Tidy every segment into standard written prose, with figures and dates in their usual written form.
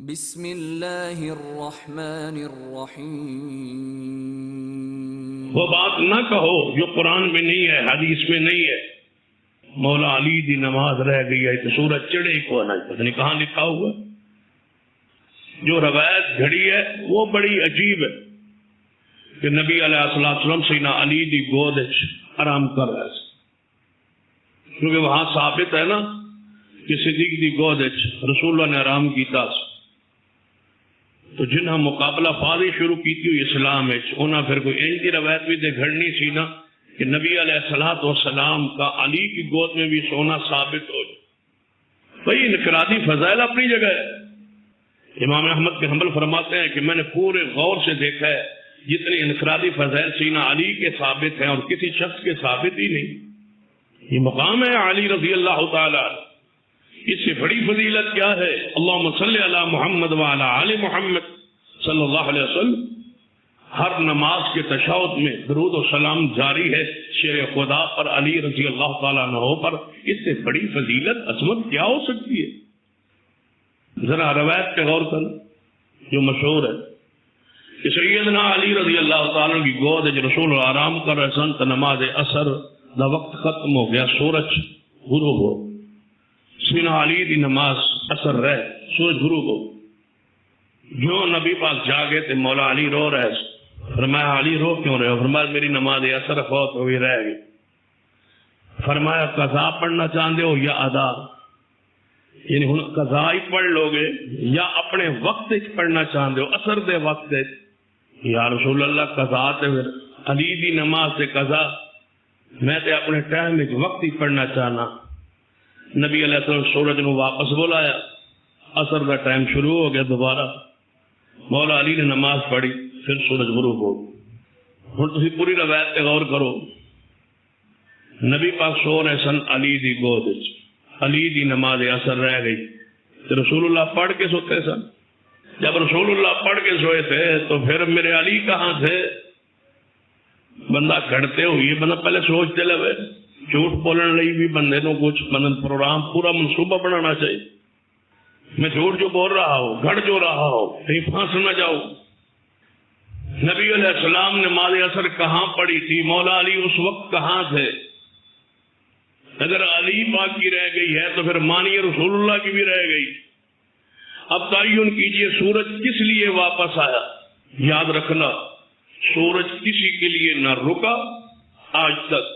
بسم اللہ الرحمن الرحیم۔ وہ بات نہ کہو جو قرآن میں نہیں ہے، حدیث میں نہیں ہے۔ مولا علی دی نماز رہ گئی ہے تو سورج چڑھے کو نہ پتہ نہیں کہاں لکھا ہوا۔ جو روایت گھڑی ہے وہ بڑی عجیب ہے کہ نبی علیہ الصلوۃ والسلام سیدنا علی دی گود آرام کر رہے ہیں، کیونکہ وہاں ثابت ہے نا کہ صدیق دی گود رسول اللہ نے آرام کیتا۔ تو جنہاں مقابلہ فاضی شروع کی تھی اسلام انہاں پھر کوئی این کی روایت بھی دے گھڑنی سی نا کہ نبی علیہ الصلوۃ والسلام کا علی کی گود میں بھی سونا ثابت ہو جائے۔ بھائی انفرادی فضائل اپنی جگہ ہے۔ امام احمد بن حنبل فرماتے ہیں کہ میں نے پورے غور سے دیکھا ہے جتنے انفرادی فضائل سیدنا علی کے ثابت ہیں اور کسی شخص کے ثابت ہی نہیں۔ یہ مقام ہے علی رضی اللہ تعالی، اس سے بڑی فضیلت کیا ہے؟ اللہم صلی علی محمد وعلی آل محمد صلی اللہ علیہ وسلم۔ ہر نماز کے تشہد میں درود و سلام جاری ہے شیر خدا پر، علی رضی اللہ تعالیٰ عنہ پر۔ اس سے بڑی فضیلت عظمت کیا ہو سکتی ہے؟ ذرا روایت پہ غور کر جو مشہور ہے کہ سیدنا علی رضی اللہ تعالیٰ کی گود رسول آرام کر رہے سن تو نماز اثر دا وقت ختم ہو گیا، سورج غروب ہو۔ سیدنا علی دی نماز اثر رہ سورج غروب ہو، جو نبی پاک جاگے تے مولا علی رو رہے۔ فرمایا علی رو کیوں رہے ہو؟ فرمایا میری نماز اثر فوت ہوئی رہ گئی۔ فرمایا قضا پڑھنا چاہتے ہو یا ادا؟ یعنی قضا ہی پڑھ لو گے یا اپنے وقت پڑھنا چاہتے ہو اثر دے وقت؟ یا رسول اللہ قضا تے پھر علی دی نماز تے قضا، میں تے اپنے ٹائم ایک وقت ہی پڑھنا چاہنا۔ نبی علیہ السلام سورج نو واپس بلایا، اثر کا ٹائم شروع ہو گیا دوبارہ، مولا علی نے نماز پڑھی، پھر سورج غروب ہو۔ ہن تسی پوری روایت پہ غور کرو۔ نبی پاک سو رہے سن علی دی گود، علی دی نماز اثر رہ گئی تو رسول اللہ پڑھ کے سوتے سن۔ جب رسول اللہ پڑھ کے سوئے تھے تو پھر میرے علی کہاں تھے؟ بندہ گھڑتے ہوئی بندہ پہلے سوچتے لگے، جھوٹ بولنے لئی بھی بندے نو کچھ پروگرام پورا منصوبہ بنانا چاہیے۔ میں جھوٹ جو بول رہا ہوں، گھڑ جو رہا ہوں، کہیں پھنس نہ جاؤ۔ نبی علیہ السلام نے نماز اثر کہاں پڑھی تھی؟ مولا علی اس وقت کہاں تھے؟ اگر علی پاک کی رہ گئی ہے تو پھر مانی رسول اللہ کی بھی رہ گئی۔ اب تعین کیجئے سورج کس لیے واپس آیا؟ یاد رکھنا سورج کسی کے لیے نہ رکا آج تک،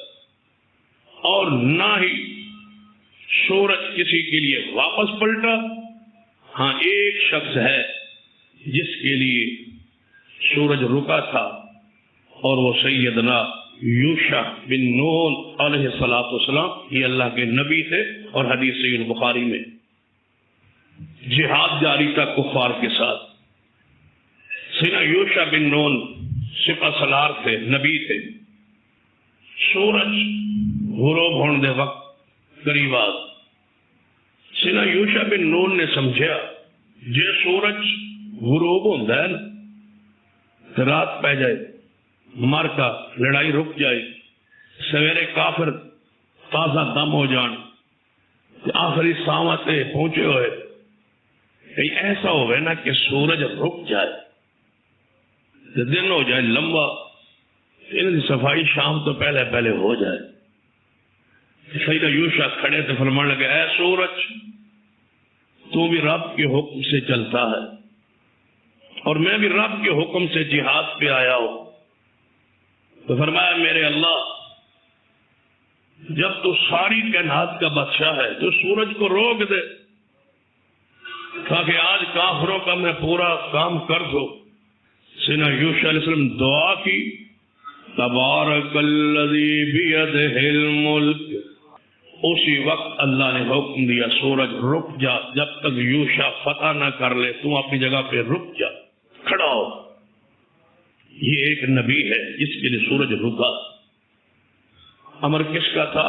اور نہ ہی سورج کسی کے لیے واپس پلٹا۔ ہاں ایک شخص ہے جس کے لیے سورج رکا تھا اور وہ سیدنا یوشع بن نون علیہ الصلوۃ والسلام، یہ اللہ کے نبی تھے اور حدیث صحیح بخاری میں جہاد جاری تھا کفار کے ساتھ۔ سیدنا یوشع بن نون سپہ سالار تھے، نبی تھے۔ سورج غروب ہونے دے وقت قریب آ، سیدنا یوشع بن نون نے سمجھا جے سورج غروب ہوتا ہے نا تو رات پہ جائے، مارکا لڑائی رک جائے، سویرے کافر تازہ دم ہو جان، آخری ساواں تے پہنچے ہوئے، کہیں ایسا ہوئے نا کہ سورج رک جائے، دن ہو جائے لمبا، ان کی صفائی شام تو پہلے پہلے ہو جائے۔ سیدنا یوشع کھڑے تو فرمانے لگے، اے سورج تو بھی رب کے حکم سے چلتا ہے اور میں بھی رب کے حکم سے جہاد پہ آیا ہوں۔ تو فرمایا میرے اللہ، جب تو ساری کائنات کا بادشاہ ہے تو سورج کو روک دے تاکہ آج کافروں کا میں پورا کام کر دوں۔ سیدنا یوشع علیہ السلام دعا کی، تبارک الذی بیدہ الملک۔ اسی وقت اللہ نے حکم دیا سورج رک جا، جب تک یوشع فتح نہ کر لے تم اپنی جگہ پہ رک جا، کھڑا ہو۔ یہ ایک نبی ہے جس کے لیے سورج رکا۔ امر کس کا تھا؟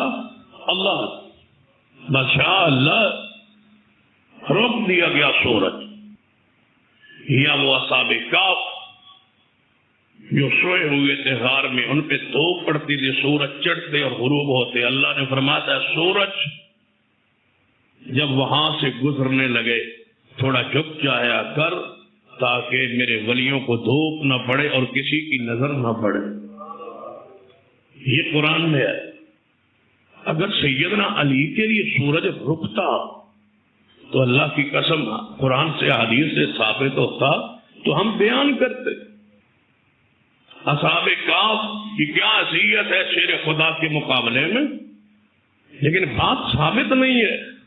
اللہ، بادشاہ اللہ، روک دیا گیا سورج۔ یا وہ اصحاب کہف جو سوئے ہوئے تھے غار میں، ان پہ دھوپ پڑتی تھی، سورج چڑھتے اور غروب ہوتے۔ اللہ نے فرمایا سورج جب وہاں سے گزرنے لگے تھوڑا جھک جایا کر تاکہ میرے ولیوں کو دھوپ نہ پڑے اور کسی کی نظر نہ پڑے. یہ قرآن میں ہے. اگر سیدنا علی کے لیے سورج رکتا تو اللہ کی قسم قرآن سے حدیث سے ثابت ہوتا تو ہم بیان کرتے. اصحاب کہف کی کیا حیثیت ہے شیر خدا کے مقابلے میں، لیکن بات ثابت نہیں ہے.